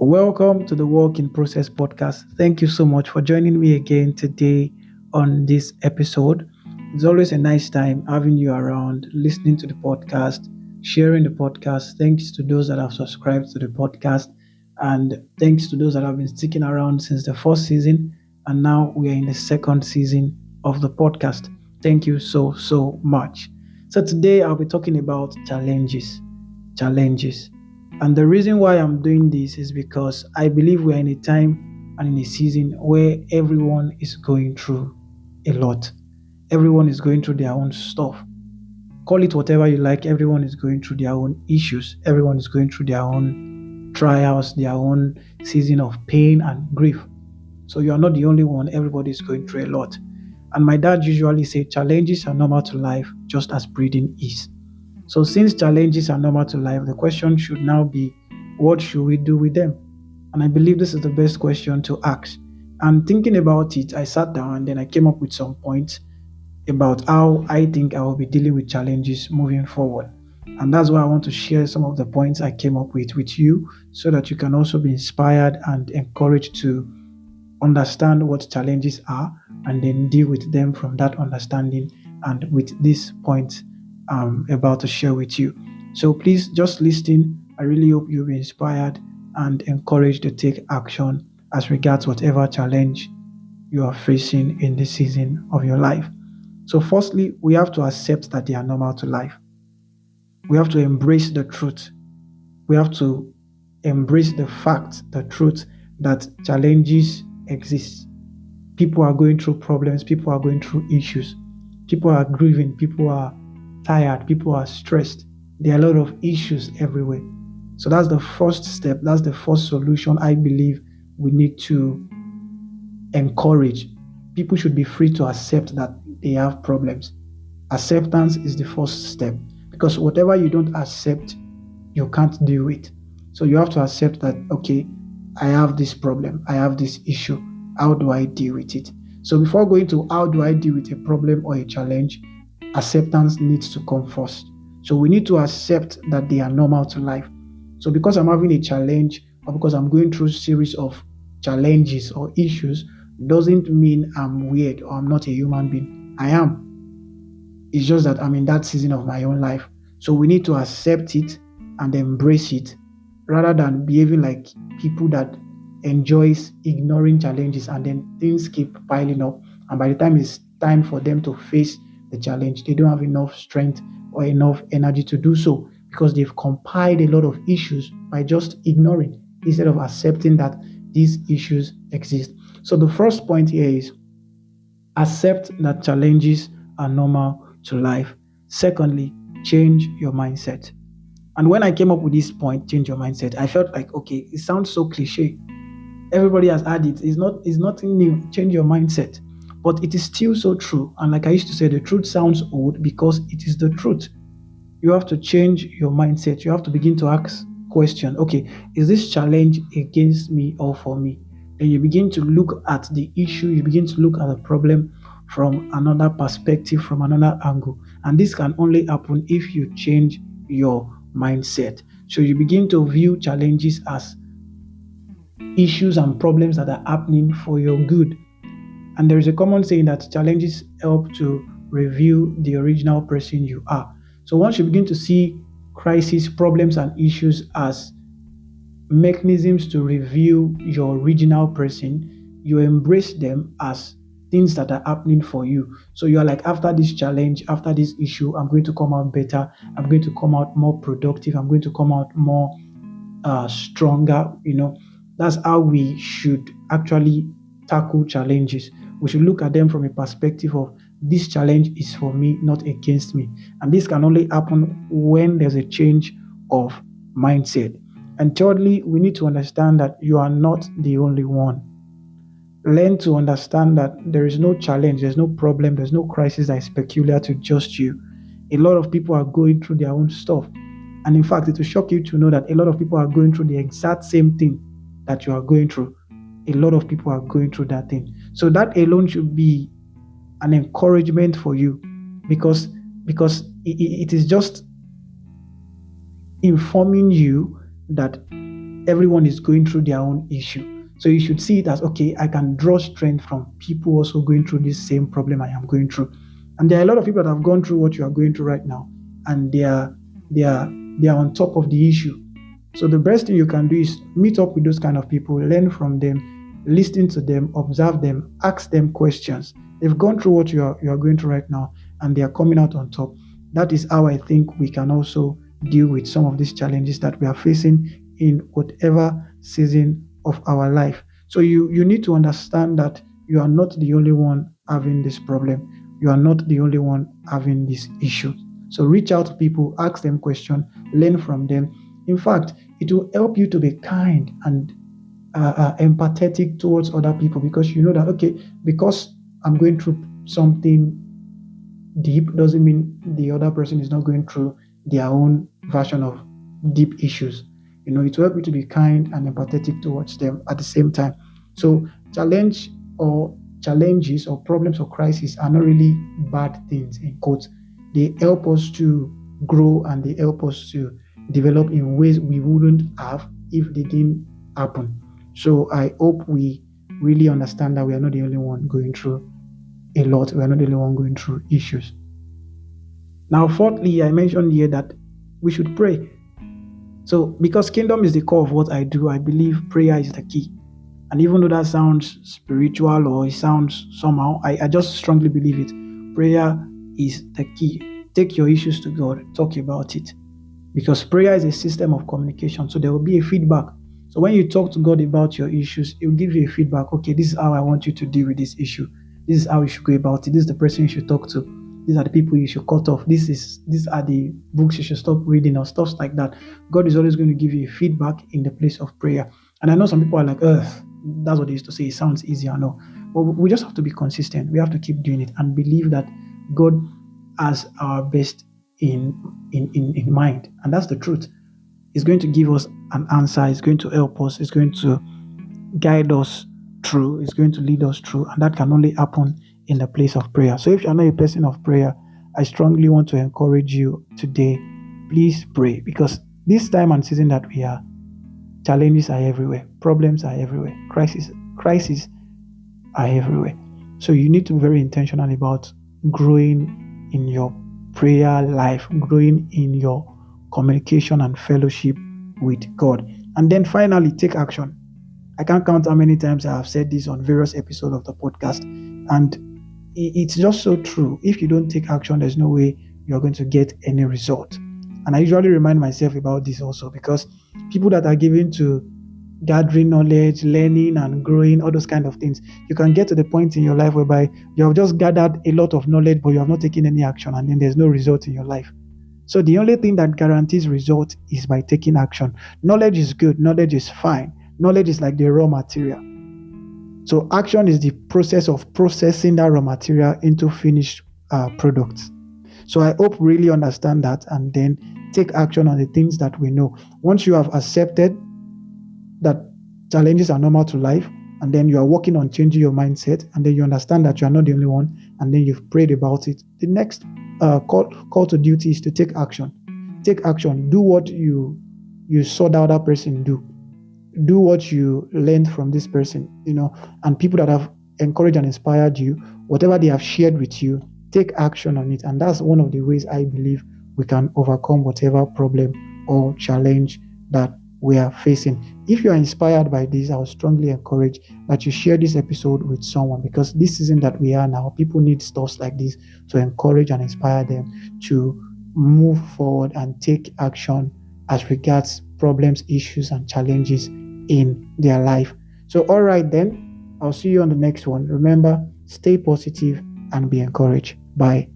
Welcome to the Work in Process podcast. Thank you so much for joining me again today on this episode. It's always a nice time having you around, listening to the podcast, sharing the podcast. Thanks to those that have subscribed to the podcast, and thanks to those that have been sticking around since the first season. And now we are in the second season of the podcast. Thank you so much. So today I'll be talking about challenges. Challenges. And the reason why I'm doing this is because I believe we're in a time and in a season where everyone is going through a lot. Everyone is going through their own stuff. Call it whatever you like. Everyone is going through their own issues. Everyone is going through their own trials, their own season of pain and grief. So you are not the only one. Everybody is going through a lot. And my dad usually said challenges are normal to life, just as breathing is. So since challenges are normal to life, the question should now be, what should we do with them? And I believe this is the best question to ask. And thinking about it, I sat down and then I came up with some points about how I think I will be dealing with challenges moving forward. And that's why I want to share some of the points I came up with you so that you can also be inspired and encouraged to understand what challenges are and then deal with them from that understanding and with these points I'm about to share with you. So please just listen. I really hope you'll be inspired and encouraged to take action as regards whatever challenge you are facing in this season of your life. So firstly, we have to accept that they are normal to life. We have to embrace the truth. We have to embrace the fact, the truth that challenges exist. People are going through problems. People are going through issues. People are grieving. People are tired, people are stressed. There are a lot of issues everywhere. So that's the first step. That's the first solution I believe we need to encourage. People should be free to accept that they have problems. Acceptance is the first step because whatever you don't accept, you can't deal with. So you have to accept that, okay, I have this problem, I have this issue. How do I deal with it? So before going to how do I deal with a problem or a challenge, acceptance needs to come first. So we need to accept that they are normal to life. So because I'm having a challenge or because I'm going through a series of challenges or issues doesn't mean I'm weird or I'm not a human being. I am. It's just that I'm in that season of my own life. So we need to accept it and embrace it rather than behaving like people that enjoys ignoring challenges and then things keep piling up. And by the time it's time for them to face the challenge, they don't have enough strength or enough energy to do so because they've compiled a lot of issues by just ignoring instead of accepting that these issues exist. So the first point here is accept that challenges are normal to life. Secondly, change your mindset. And when I came up with this point, change your mindset, I felt like, okay, it sounds so cliche. Everybody has had it. It's nothing new. Change your mindset. But it is still so true. And like I used to say, the truth sounds old because it is the truth. You have to change your mindset. You have to begin to ask question. Okay, is this challenge against me or for me? Then you begin to look at the issue. You begin to look at the problem from another perspective, from another angle. And this can only happen if you change your mindset. So you begin to view challenges as issues and problems that are happening for your good. And there is a common saying that challenges help to reveal the original person you are. So once you begin to see crises, problems, and issues as mechanisms to reveal your original person, you embrace them as things that are happening for you. So you are like, after this challenge, after this issue, I'm going to come out better. I'm going to come out more productive. I'm going to come out more stronger. That's how we should actually tackle challenges. We should look at them from a perspective of this challenge is for me, not against me. And this can only happen when there's a change of mindset. And thirdly, we need to understand that you are not the only one. Learn to understand that there is no challenge, there's no problem, there's no crisis that is peculiar to just you. A lot of people are going through their own stuff. And in fact, it will shock you to know that a lot of people are going through the exact same thing that you are going through. A lot of people are going through that thing. So that alone should be an encouragement for you because it is just informing you that everyone is going through their own issue. So you should see it as, okay, I can draw strength from people also going through this same problem I am going through. And there are a lot of people that have gone through what you are going through right now, and they are on top of the issue. So the best thing you can do is meet up with those kind of people, learn from them, listen to them, observe them, ask them questions. They've gone through what you are going through right now, and they are coming out on top. That is how I think we can also deal with some of these challenges that we are facing in whatever season of our life. So you need to understand that you are not the only one having this problem. You are not the only one having this issue. So reach out to people, ask them questions, learn from them. In fact, it will help you to be kind and empathetic towards other people, because you know that, okay, because I'm going through something deep doesn't mean the other person is not going through their own version of deep issues. It will help you to be kind and empathetic towards them at the same time. So challenges or problems or crises are not really bad things in quotes. They help us to grow, and they help us to develop in ways we wouldn't have if they didn't happen. So I hope we really understand that we are not the only one going through a lot. We are not the only one going through issues. Now, fourthly, I mentioned here that we should pray. So because kingdom is the core of what I do, I believe prayer is the key. And even though that sounds spiritual or it sounds somehow, I just strongly believe it. Prayer is the key. Take your issues to God, talk about it. Because prayer is a system of communication, so there will be a feedback. So when you talk to God about your issues, He will give you a feedback. Okay, this is how I want you to deal with this issue. This is how you should go about it. This is the person you should talk to. These are the people you should cut off. These are the books you should stop reading, or stuff like that. God is always going to give you feedback in the place of prayer. And I know some people are like, that's what they used to say. It sounds easy, I know. But we just have to be consistent. We have to keep doing it and believe that God has our best in mind. And that's the truth. He's going to give us an answer. He's going to help us. He's going to guide us through. He's going to lead us through. And that can only happen in the place of prayer. So if you're not a person of prayer, I strongly want to encourage you today. Please pray, because this time and season that we are, challenges are everywhere. Problems are everywhere. Crises are everywhere. So you need to be very intentional about growing in your prayer life, growing in your communication and fellowship with God. And then finally, take action. I can't count how many times I have said this on various episodes of the podcast, and it's just so true. If you don't take action, there's no way you're going to get any result. And I usually remind myself about this also, because people that are given to gathering knowledge, learning and growing, all those kind of things, you can get to the point in your life whereby you have just gathered a lot of knowledge, but you have not taken any action, and then there's no result in your life. So the only thing that guarantees result is by taking action. Knowledge is good. Knowledge is fine. Knowledge is like the raw material. So action is the process of processing that raw material into finished products. So I hope really understand that, and then take action on the things that we know. Once you have accepted that challenges are normal to life, and then you are working on changing your mindset, and then you understand that you are not the only one, and then you've prayed about it, the next call to duty is to take action. Take action. Do what you saw the other person do. Do what you learned from this person, and people that have encouraged and inspired you, whatever they have shared with you, take action on it. And that's one of the ways I believe we can overcome whatever problem or challenge that we are facing. If you are inspired by this, I would strongly encourage that you share this episode with someone, because this season that we are now, people need stuff like this to encourage and inspire them to move forward and take action as regards problems, issues, and challenges in their life. So, all right, then, I'll see you on the next one. Remember, stay positive and be encouraged. Bye.